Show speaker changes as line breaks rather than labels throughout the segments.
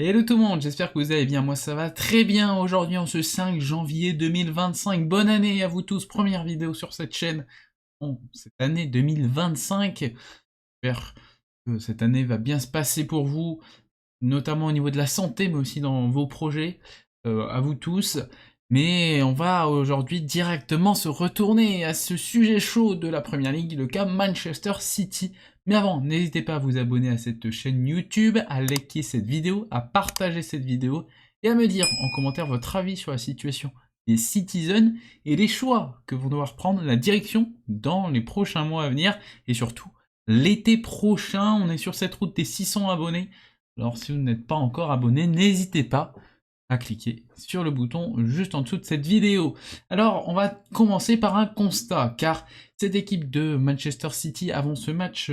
Hello tout le monde, j'espère que vous allez bien, moi ça va très bien aujourd'hui en ce 5 janvier 2025, bonne année à vous tous, première vidéo sur cette chaîne, cette année 2025, j'espère que cette année va bien se passer pour vous, notamment au niveau de la santé mais aussi dans vos projets, à vous tous. Mais on va aujourd'hui directement se retourner à ce sujet chaud de la Première Ligue, le cas Manchester City. Mais avant, n'hésitez pas à vous abonner à cette chaîne YouTube, à liker cette vidéo, à partager cette vidéo et à me dire en commentaire votre avis sur la situation des Citizens et les choix que vont devoir prendre la direction dans les prochains mois à venir et surtout l'été prochain. On est sur cette route des 600 abonnés. Alors si vous n'êtes pas encore abonné, n'hésitez pas à cliquer sur le bouton juste en dessous de cette vidéo. Alors, on va commencer par un constat, car cette équipe de Manchester City, avant ce match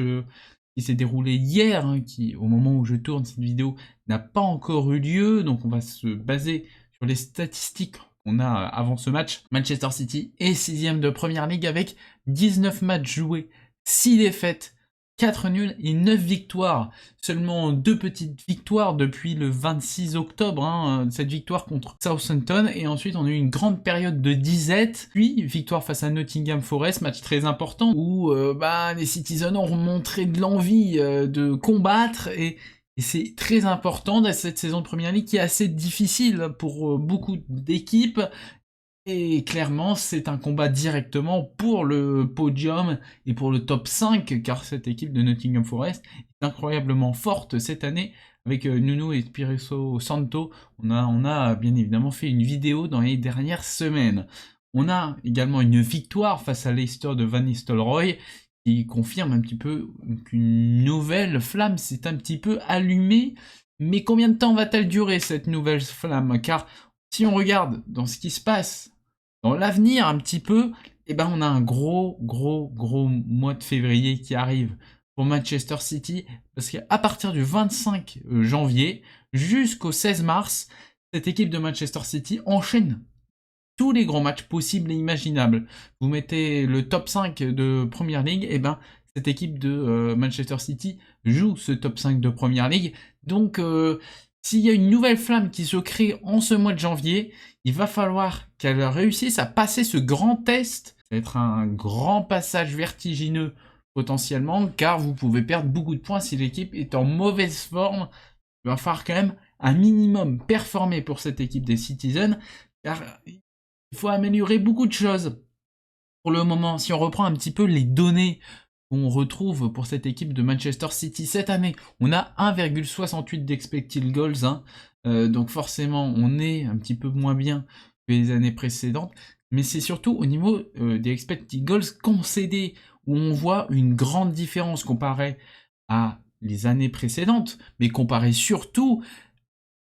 qui s'est déroulé hier, qui, au moment où je tourne cette vidéo, n'a pas encore eu lieu, donc on va se baser sur les statistiques qu'on a avant ce match. Manchester City est 6ème de Première Ligue avec 19 matchs joués, 6 défaites, 4 nuls et 9 victoires. Seulement 2 petites victoires depuis le 26 octobre, cette victoire contre Southampton. Et ensuite, on a eu une grande période de disette. Puis, victoire face à Nottingham Forest, match très important, où les Citizens ont montré de l'envie de combattre. Et c'est très important dans cette saison de Première Ligue qui est assez difficile pour beaucoup d'équipes. Et clairement, c'est un combat directement pour le podium et pour le top 5, car cette équipe de Nottingham Forest est incroyablement forte cette année. Avec Nuno Espirito Santo, on a bien évidemment fait une vidéo dans les dernières semaines. On a également une victoire face à Leicester de Van Nistelrooy, qui confirme un petit peu qu'une nouvelle flamme s'est un petit peu allumée. Mais combien de temps va-t-elle durer cette nouvelle flamme? Car si on regarde dans ce qui se passe dans l'avenir un petit peu, on a un gros mois de février qui arrive pour Manchester City, parce qu'à partir du 25 janvier jusqu'au 16 mars, cette équipe de Manchester City enchaîne tous les grands matchs possibles et imaginables. Vous mettez le top 5 de Première Ligue, cette équipe de Manchester City joue ce top 5 de Première Ligue. Donc, s'il y a une nouvelle flamme qui se crée en ce mois de janvier, il va falloir qu'elle réussisse à passer ce grand test. Ça va être un grand passage vertigineux potentiellement, car vous pouvez perdre beaucoup de points si l'équipe est en mauvaise forme. Il va falloir quand même un minimum performer pour cette équipe des Citizens, car il faut améliorer beaucoup de choses. Pour le moment, si on reprend un petit peu les données qu'on retrouve pour cette équipe de Manchester City cette année, on a 1,68 d'expected goals, donc forcément on est un petit peu moins bien que les années précédentes, mais c'est surtout au niveau des expected goals concédés où on voit une grande différence comparée à les années précédentes, mais comparée surtout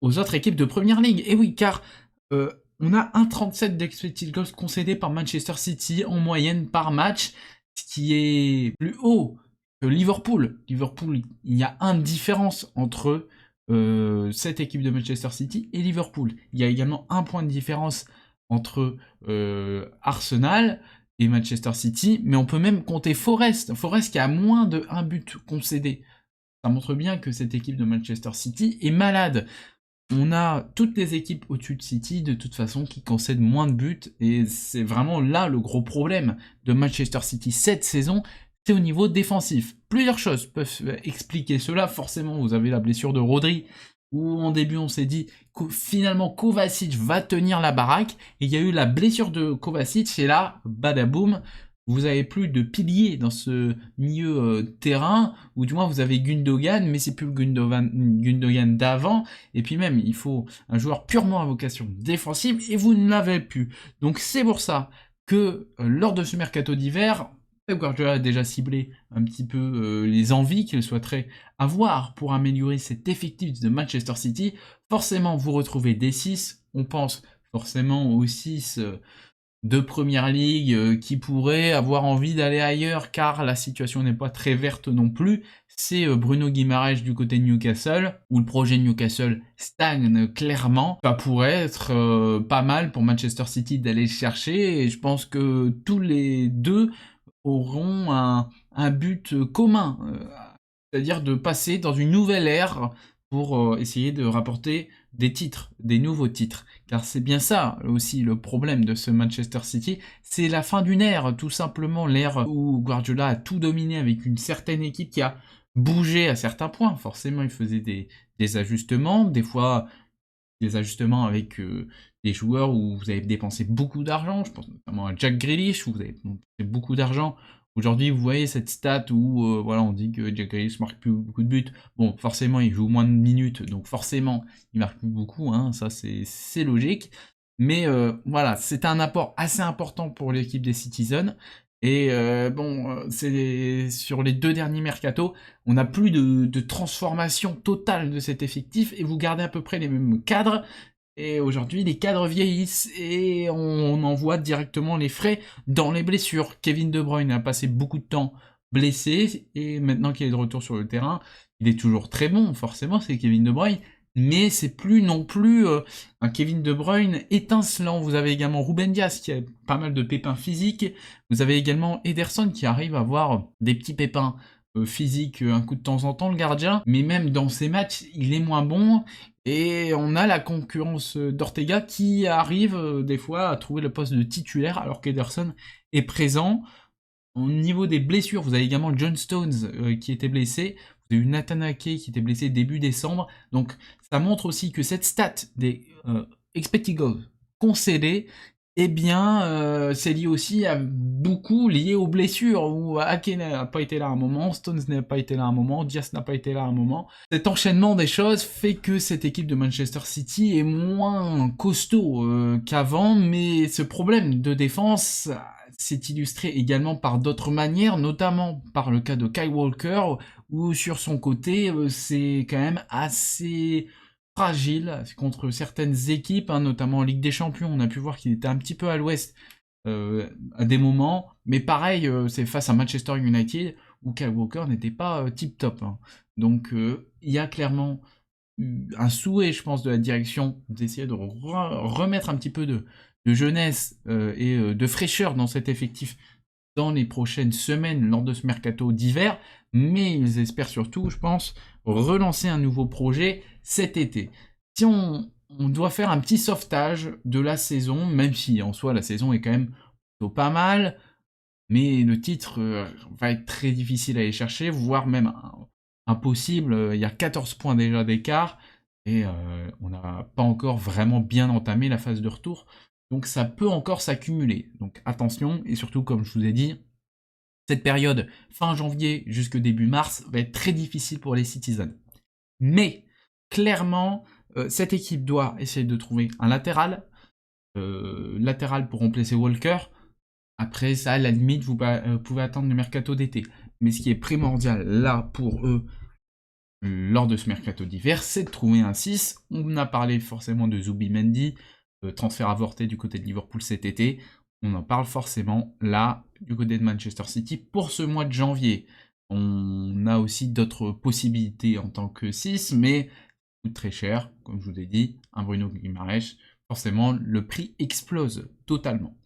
aux autres équipes de Première Ligue. Et oui, car on a 1,37 d'expected goals concédés par Manchester City en moyenne par match, ce qui est plus haut que Liverpool. Liverpool, il y a une différence entre cette équipe de Manchester City et Liverpool. Il y a également un point de différence entre Arsenal et Manchester City, mais on peut même compter Forest. Forest qui a moins de 1 but concédé. Ça montre bien que cette équipe de Manchester City est malade. On a toutes les équipes au-dessus de City, de toute façon, qui concèdent moins de buts, et c'est vraiment là le gros problème de Manchester City cette saison, c'est au niveau défensif. Plusieurs choses peuvent expliquer cela, forcément vous avez la blessure de Rodri, où en début on s'est dit que finalement Kovacic va tenir la baraque, et il y a eu la blessure de Kovacic, et là, badaboum, vous avez plus de piliers dans ce milieu terrain, ou du moins vous avez Gundogan, mais c'est plus le Gundogan d'avant, et puis même il faut un joueur purement à vocation défensive, et vous ne l'avez plus. Donc c'est pour ça que lors de ce mercato d'hiver, Pep Guardiola a déjà ciblé un petit peu les envies qu'il souhaiterait avoir pour améliorer cet effectif de Manchester City. Forcément vous retrouvez des 6, on pense forcément aux 6 de Première Ligue qui pourraient avoir envie d'aller ailleurs car la situation n'est pas très verte non plus. C'est Bruno Guimaraes du côté de Newcastle, où le projet Newcastle stagne clairement. Ça pourrait être pas mal pour Manchester City d'aller le chercher, et je pense que tous les deux auront un but commun, c'est-à-dire de passer dans une nouvelle ère pour essayer de rapporter des titres, des nouveaux titres. Car c'est bien ça aussi le problème de ce Manchester City, c'est la fin d'une ère, tout simplement l'ère où Guardiola a tout dominé avec une certaine équipe qui a bougé à certains points. Forcément, il faisait des ajustements, des fois des ajustements avec des joueurs où vous avez dépensé beaucoup d'argent, je pense notamment à Jack Grealish, où vous avez dépensé beaucoup d'argent. Aujourd'hui, vous voyez cette stat où voilà, on dit que Jack Grealish marque plus beaucoup de buts. Bon, forcément, il joue moins de minutes, donc forcément, il marque plus beaucoup, hein, ça c'est logique. Mais voilà, c'est un apport assez important pour l'équipe des Citizens. Et bon, c'est sur les 2 derniers mercatos, on n'a plus de transformation totale de cet effectif et vous gardez à peu près les mêmes cadres. Et aujourd'hui, les cadres vieillissent et on envoie directement les frais dans les blessures. Kevin De Bruyne a passé beaucoup de temps blessé et maintenant qu'il est de retour sur le terrain, il est toujours très bon, forcément, c'est Kevin De Bruyne. Mais c'est plus non plus un Kevin De Bruyne étincelant. Vous avez également Ruben Dias qui a pas mal de pépins physiques. Vous avez également Ederson qui arrive à avoir des petits pépins physiques un coup de temps en temps, le gardien. Mais même dans ses matchs, il est moins bon. Et on a la concurrence d'Ortega qui arrive des fois à trouver le poste de titulaire alors qu'Ederson est présent. Au niveau des blessures, vous avez également John Stones qui était blessé. Vous avez eu Nathan Ake qui était blessé début décembre. Donc ça montre aussi que cette stat des expected goals concédés, eh bien c'est lié aussi à beaucoup lié aux blessures. Où Ake n'a pas été là à un moment, Stones n'a pas été là à un moment, Diaz n'a pas été là à un moment. Cet enchaînement des choses fait que cette équipe de Manchester City est moins costaud qu'avant, mais ce problème de défense s'est illustré également par d'autres manières, notamment par le cas de Kyle Walker, où sur son côté, c'est quand même assez fragile contre certaines équipes, hein, notamment en Ligue des Champions. On a pu voir qu'il était un petit peu à l'ouest à des moments, mais pareil, c'est face à Manchester United, où Kyle Walker n'était pas tip-top. Hein. Donc il y a clairement un souhait, je pense, de la direction d'essayer de remettre un petit peu de jeunesse et de fraîcheur dans cet effectif dans les prochaines semaines lors de ce mercato d'hiver, mais ils espèrent surtout, je pense, relancer un nouveau projet cet été. Si on doit faire un petit sauvetage de la saison, même si en soi la saison est quand même plutôt pas mal, mais le titre va être très difficile à aller chercher, voire même impossible. Il y a 14 points déjà d'écart et on n'a pas encore vraiment bien entamé la phase de retour. Donc ça peut encore s'accumuler. Donc attention, et surtout comme je vous ai dit, cette période fin janvier jusqu'au début mars va être très difficile pour les Citizens. Mais clairement, cette équipe doit essayer de trouver un latéral pour remplacer Walker. Après ça, à la limite, vous pouvez attendre le mercato d'été. Mais ce qui est primordial là pour eux, lors de ce mercato d'hiver, c'est de trouver un 6. On a parlé forcément de Zubimendi, transfert avorté du côté de Liverpool cet été. On en parle forcément là, du côté de Manchester City, pour ce mois de janvier. On a aussi d'autres possibilités en tant que 6, mais ça coûte très cher, comme je vous ai dit, un Bruno Guimaraes, forcément le prix explose totalement.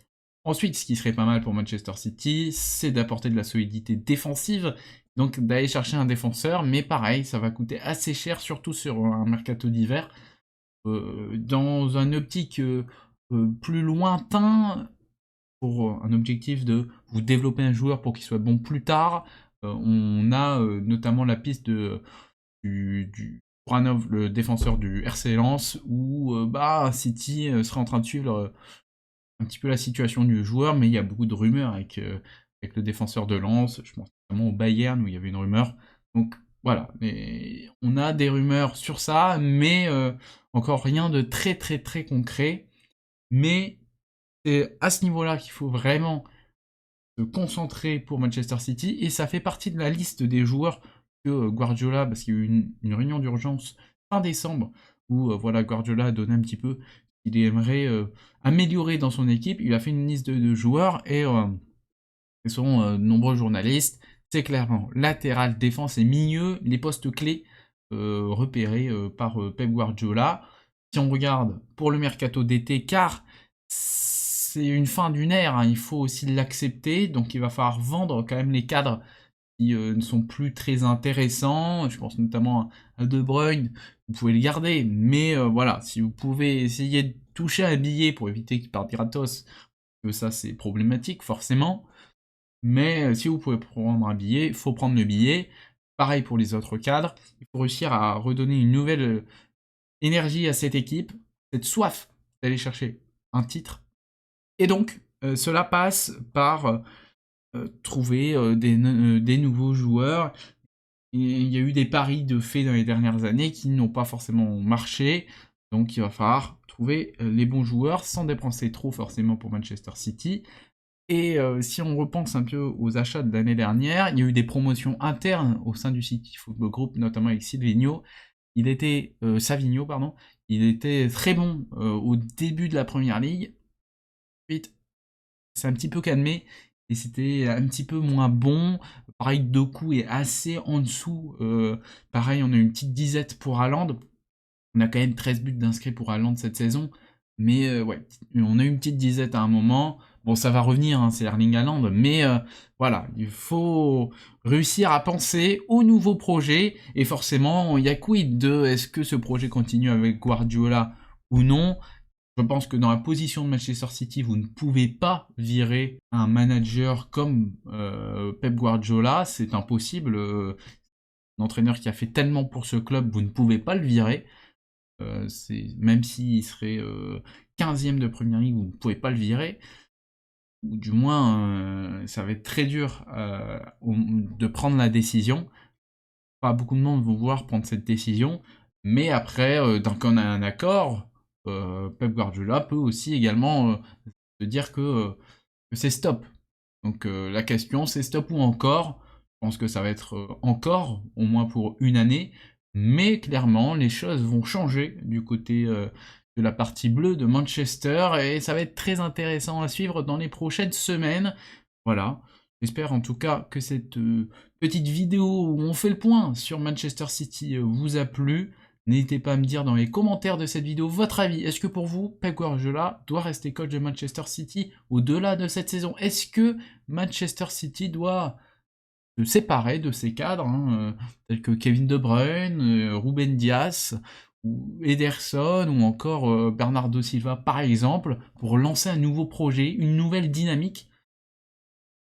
Ensuite, ce qui serait pas mal pour Manchester City, c'est d'apporter de la solidité défensive, donc d'aller chercher un défenseur, mais pareil, ça va coûter assez cher, surtout sur un mercato d'hiver. Dans un optique plus lointain, pour un objectif de vous développer un joueur pour qu'il soit bon plus tard, on a notamment la piste du Branov, le défenseur du RC Lens, où City serait en train de suivre un petit peu la situation du joueur, mais il y a beaucoup de rumeurs avec le défenseur de Lens, je pense notamment au Bayern où il y avait une rumeur. Donc voilà, mais on a des rumeurs sur ça, mais encore rien de très très très concret. Mais c'est à ce niveau-là qu'il faut vraiment se concentrer pour Manchester City, et ça fait partie de la liste des joueurs que Guardiola, parce qu'il y a eu une réunion d'urgence fin décembre, où voilà, Guardiola a donné un petit peu ce qu'il aimerait améliorer dans son équipe. Il a fait une liste de joueurs, et selon nombreux journalistes, c'est clairement latéral, défense et milieu, les postes clés repérés par Pep Guardiola. Si on regarde pour le mercato d'été, car c'est une fin d'une ère, hein, il faut aussi l'accepter, donc il va falloir vendre quand même les cadres qui ne sont plus très intéressants. Je pense notamment à De Bruyne. Vous pouvez le garder, mais voilà, si vous pouvez essayer de toucher un billet pour éviter qu'il parte gratos, que ça c'est problématique forcément. Mais si vous pouvez prendre un billet, il faut prendre le billet. Pareil pour les autres cadres. Il faut réussir à redonner une nouvelle énergie à cette équipe, cette soif d'aller chercher un titre. Et donc, cela passe par trouver des nouveaux joueurs. Et il y a eu des paris de fait dans les dernières années qui n'ont pas forcément marché. Donc il va falloir trouver les bons joueurs sans dépenser trop forcément pour Manchester City. Et si on repense un peu aux achats de l'année dernière, il y a eu des promotions internes au sein du City Football Group, notamment avec Savinho, pardon. Il était très bon au début de la Première Ligue. Ensuite, c'est un petit peu calmé et c'était un petit peu moins bon. Pareil, Doku est assez en dessous. Pareil, on a une petite disette pour Haaland. On a quand même 13 buts d'inscrits pour Haaland cette saison. Mais ouais, on a eu une petite disette à un moment. Bon, ça va revenir, hein, c'est Erling Haaland. Mais voilà, il faut réussir à penser aux nouveaux projets. Et forcément, il y a quid de est-ce que ce projet continue avec Guardiola ou non. Je pense que dans la position de Manchester City, vous ne pouvez pas virer un manager comme Pep Guardiola. C'est impossible. Un entraîneur qui a fait tellement pour ce club, vous ne pouvez pas le virer. Même s'il serait 15e de Première Ligue, vous ne pouvez pas le virer. Ou du moins, ça va être très dur de prendre la décision. Pas beaucoup de monde vont vouloir prendre cette décision. Mais après, tant qu'on a un accord, Pep Guardiola peut aussi également se dire que c'est stop. Donc la question, c'est stop ou encore. Je pense que ça va être encore, au moins pour une année. Mais clairement, les choses vont changer du côté de la partie bleue de Manchester et ça va être très intéressant à suivre dans les prochaines semaines. Voilà, j'espère en tout cas que cette petite vidéo où on fait le point sur Manchester City vous a plu. N'hésitez pas à me dire dans les commentaires de cette vidéo votre avis. Est-ce que pour vous, Pep Guardiola doit rester coach de Manchester City au-delà de cette saison? Est-ce que Manchester City doit se séparer de ses cadres, tels que Kevin De Bruyne, Ruben Dias, ou Ederson, ou encore Bernardo Silva par exemple, pour lancer un nouveau projet, une nouvelle dynamique?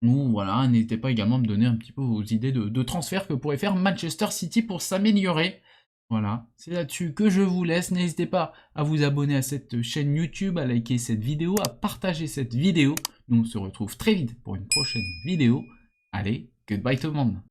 Ou voilà, n'hésitez pas également à me donner un petit peu vos idées de transfert que pourrait faire Manchester City pour s'améliorer. Voilà, c'est là-dessus que je vous laisse. N'hésitez pas à vous abonner à cette chaîne YouTube, à liker cette vidéo, à partager cette vidéo. Nous on se retrouve très vite pour une prochaine vidéo. Allez, goodbye tout le monde.